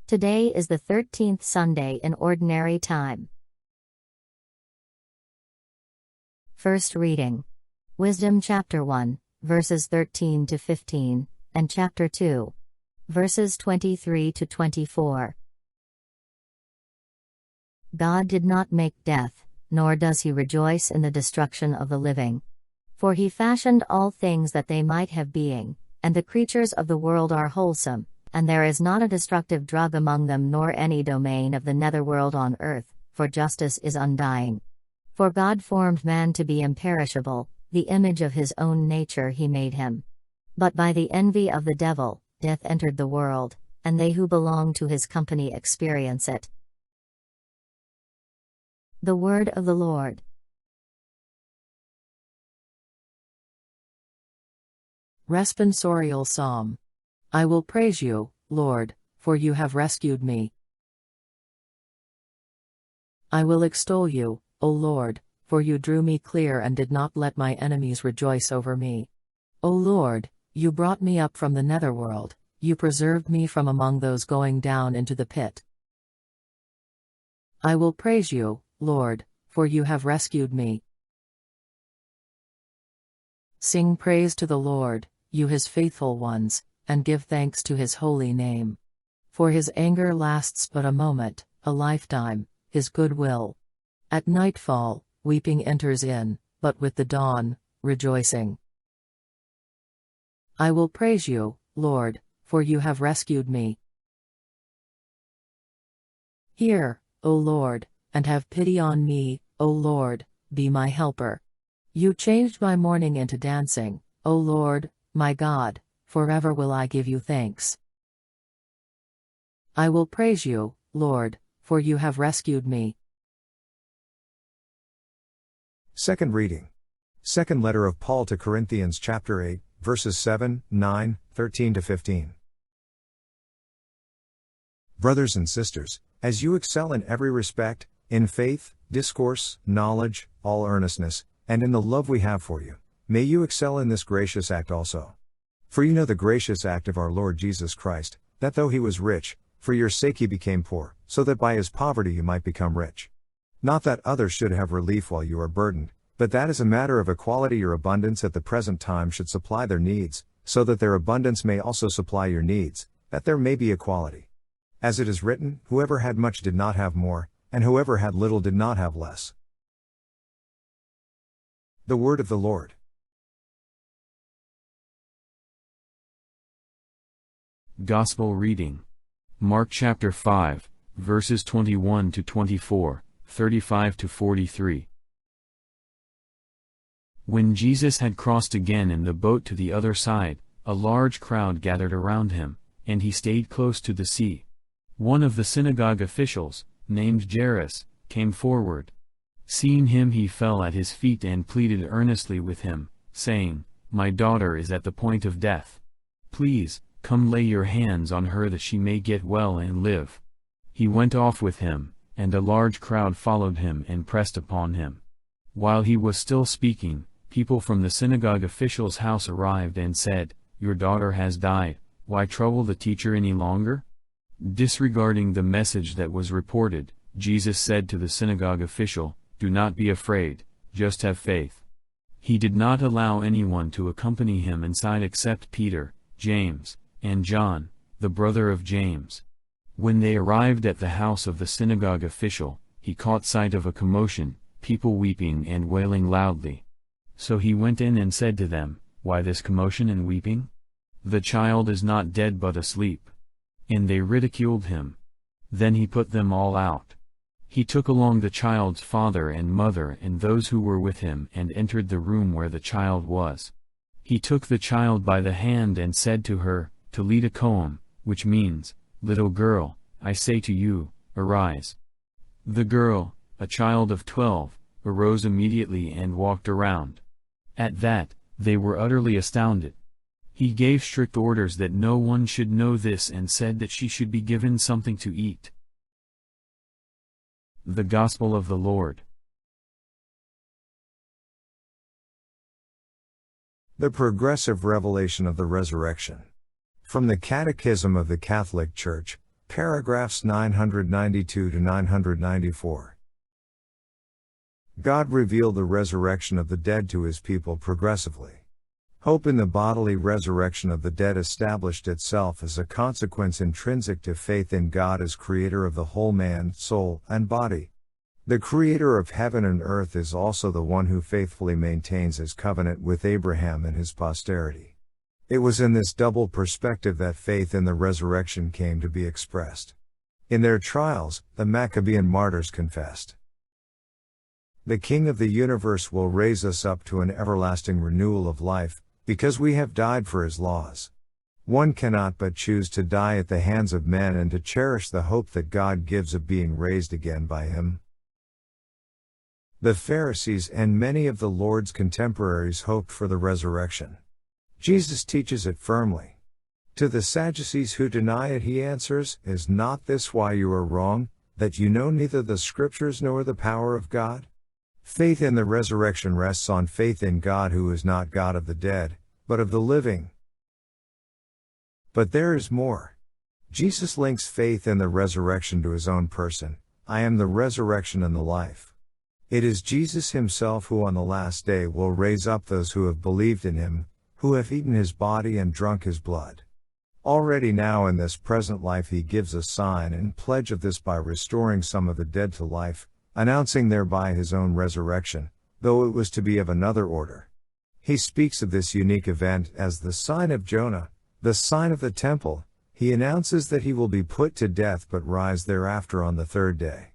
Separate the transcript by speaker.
Speaker 1: Today is the 13th Sunday in Ordinary Time. First reading. Wisdom chapter 1, verses 13 to 15, and chapter 2, verses 23 to 24. God did not make death, nor does he rejoice in the destruction of the living. For he fashioned all things that they might have being, and the creatures of the world are wholesome, and there is not a destructive drug among them nor any domain of the netherworld on earth, for justice is undying. For God formed man to be imperishable, the image of his own nature he made him. But by the envy of the devil, death entered the world, and they who belong to his company experience it. The word of the Lord.
Speaker 2: Responsorial Psalm. I will praise you, Lord, for you have rescued me. I will extol you, O Lord, for you drew me clear and did not let my enemies rejoice over me. O Lord, you brought me up from the netherworld, you preserved me from among those going down into the pit. I will praise you, Lord, for you have rescued me. Sing praise to the Lord, you his faithful ones, and give thanks to his holy name. For his anger lasts but a moment, a lifetime, his goodwill. At nightfall, weeping enters in, but with the dawn, rejoicing. I will praise you, Lord, for you have rescued me. Hear, O Lord, and have pity on me, O Lord, be my helper. You changed my mourning into dancing, O Lord, my God, forever will I give you thanks. I will praise you, Lord, for you have rescued me.
Speaker 3: Second reading. Second letter of Paul to Corinthians chapter 8, verses 7, 9, 13 to 15. Brothers and sisters, as you excel in every respect, in faith, discourse, knowledge, all earnestness, and in the love we have for you, may you excel in this gracious act also. For you know the gracious act of our Lord Jesus Christ, that though he was rich, for your sake he became poor, so that by his poverty you might become rich. Not that others should have relief while you are burdened, but that as a matter of equality your abundance at the present time should supply their needs, so that their abundance may also supply your needs, that there may be equality. As it is written, whoever had much did not have more, and whoever had little did not have less. The word of the Lord.
Speaker 4: Gospel reading. Mark chapter 5, verses 21 to 24, 35 to 43. When Jesus had crossed again in the boat to the other side, a large crowd gathered around him, and he stayed close to the sea. One of the synagogue officials, named Jairus, came forward. Seeing him he fell at his feet and pleaded earnestly with him, saying, "My daughter is at the point of death. Please, come lay your hands on her that she may get well and live." He went off with him, and a large crowd followed him and pressed upon him. While he was still speaking, people from the synagogue official's house arrived and said, "Your daughter has died, why trouble the teacher any longer?" Disregarding the message that was reported, Jesus said to the synagogue official, "Do not be afraid, just have faith." He did not allow anyone to accompany him inside except Peter, James, and John, the brother of James. When they arrived at the house of the synagogue official, he caught sight of a commotion, people weeping and wailing loudly. So he went in and said to them, "Why this commotion and weeping? The child is not dead but asleep." And they ridiculed him. Then he put them all out. He took along the child's father and mother and those who were with him and entered the room where the child was. He took the child by the hand and said to her, "Talita koum," which means, "Little girl, I say to you, arise." The girl, a child of 12, arose immediately and walked around. At that, they were utterly astounded. He gave strict orders that no one should know this and said that she should be given something to eat. The Gospel of the Lord.
Speaker 3: The progressive revelation of the resurrection. From the Catechism of the Catholic Church, Paragraphs 992 to 994. God revealed the resurrection of the dead to his people progressively. Hope in the bodily resurrection of the dead established itself as a consequence intrinsic to faith in God as creator of the whole man, soul, and body. The creator of heaven and earth is also the one who faithfully maintains his covenant with Abraham and his posterity. It was in this double perspective that faith in the resurrection came to be expressed. In their trials, the Maccabean martyrs confessed, "The King of the universe will raise us up to an everlasting renewal of life, because we have died for his laws." One cannot but choose to die at the hands of men and to cherish the hope that God gives of being raised again by him. The Pharisees and many of the Lord's contemporaries hoped for the resurrection. Jesus teaches it firmly. To the Sadducees who deny it he answers, "Is not this why you are wrong, that you know neither the Scriptures nor the power of God?" Faith in the resurrection rests on faith in God who is not God of the dead, but of the living. But there is more. Jesus links faith in the resurrection to his own person. "I am the resurrection and the life." It is Jesus himself who on the last day will raise up those who have believed in him, who have eaten his body and drunk his blood. Already now in this present life he gives a sign and pledge of this by restoring some of the dead to life, announcing thereby his own resurrection, though it was to be of another order. He speaks of this unique event as the sign of Jonah, the sign of the temple. He announces that he will be put to death but rise thereafter on the third day.